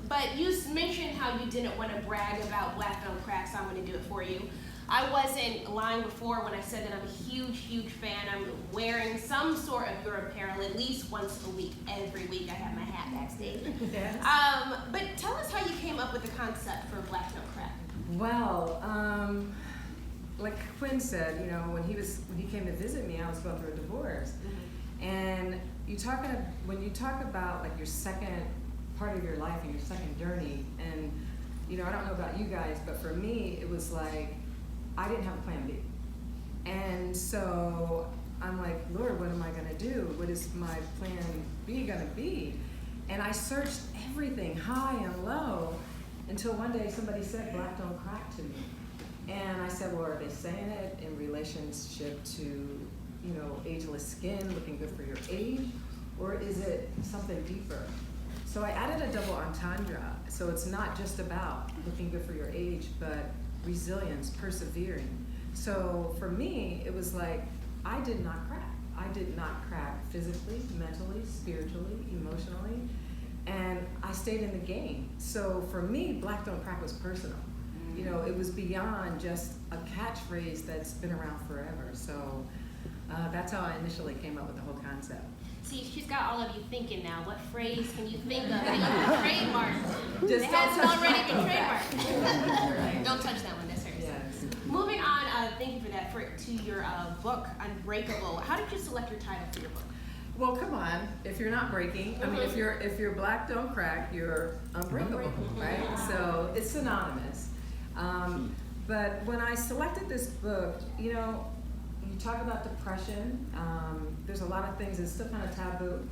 But you mentioned how you didn't want to brag about Black Don't Crack, so I'm going to do it for you. I wasn't lying before when I said that I'm a huge, huge fan. I'm wearing some sort of your apparel at least once a week. Every week I have my hat backstage. Yes. But tell us how you came up with the concept for Black Don't Crack. Well, like Quinn said, you know, when he came to visit me, I was going through a divorce. Mm-hmm. And when you talk about like your second part of your life and your second journey, and you know, I don't know about you guys, but for me, it was like I didn't have a plan B. And so I'm like, Lord, what am I gonna do? What is my plan B gonna be? And I searched everything, high and low, until one day somebody said, Black Don't Crack to me. And I said, well, are they saying it in relationship to, you know, ageless skin, looking good for your age? Or is it something deeper? So I added a double entendre. So it's not just about looking good for your age, but resilience, persevering. So for me, it was like, I did not crack. I did not crack physically, mentally, spiritually, emotionally, and I stayed in the game. So for me, Black Don't Crack was personal. You know, it was beyond just a catchphrase that's been around forever. So that's how I initially came up with the whole concept. See, she's got all of you thinking now. What phrase can you think of that you can trademark? Just it hasn't already been trademarked. Right. Don't touch that one, that's hers. Yes. Moving on, thank you for that, to your book, Unbreakable. How did you select your title for your book? Well, come on. If you're not breaking, I mean, if you're Black Don't Crack, you're unbreakable, right? So it's synonymous. But when I selected this book, you know, you talk about depression. There's a lot of things that's still kind of taboo,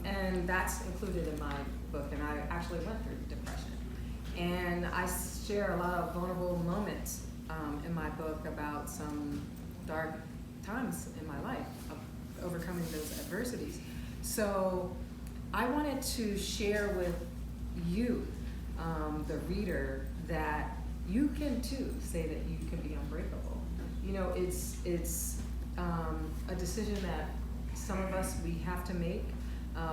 and that's included in my book. And I actually went through depression, and I share a lot of vulnerable moments in my book about some dark times in my life of overcoming those adversities. So I wanted to share with you, the reader, that you can too say that you can be unbreakable. You know, it's a decision that some of us, we have to make.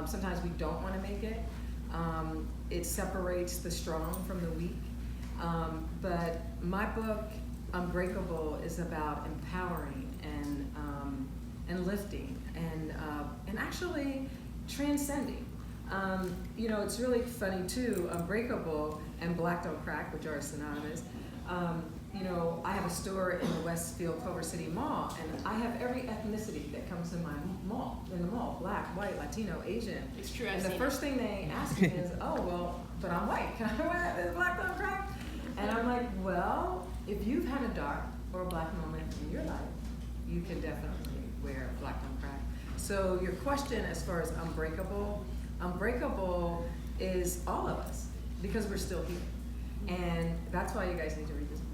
Sometimes we don't want to make it. It separates the strong from the weak. But my book, Unbreakable, is about empowering and lifting and actually transcending. You know, it's really funny too, Unbreakable and Black Don't Crack, which are synonymous. You know, I have a store in the Westfield Culver City Mall, and I have every ethnicity that comes in my mall, Black, white, Latino, Asian. It's true. And the first thing they ask me is, oh, well, but I'm white. Can I wear the Black Don't Crack? And I'm like, well, if you've had a dark or a black moment in your life, you can definitely wear Black Don't Crack. So your question as far as unbreakable is all of us, because we're still here. And that's why you guys need to read this book.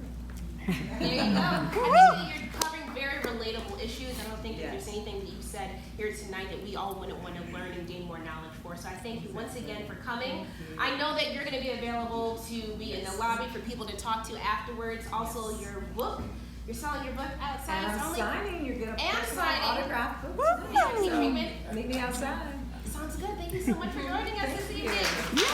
There you go. I think that you're covering very relatable issues. I don't think that Yes. there's anything that you said here tonight that we all wouldn't want to learn and gain more knowledge for. So I thank you once again for coming. I know that you're going to be available to be in the lobby for people to talk to afterwards. Also, your book. You're selling your book outside. And I'm only signing. You're going to and signing. autograph book. VIP treatment. Meet me outside. Sounds good. Thank you so much for joining us this Thank evening. you.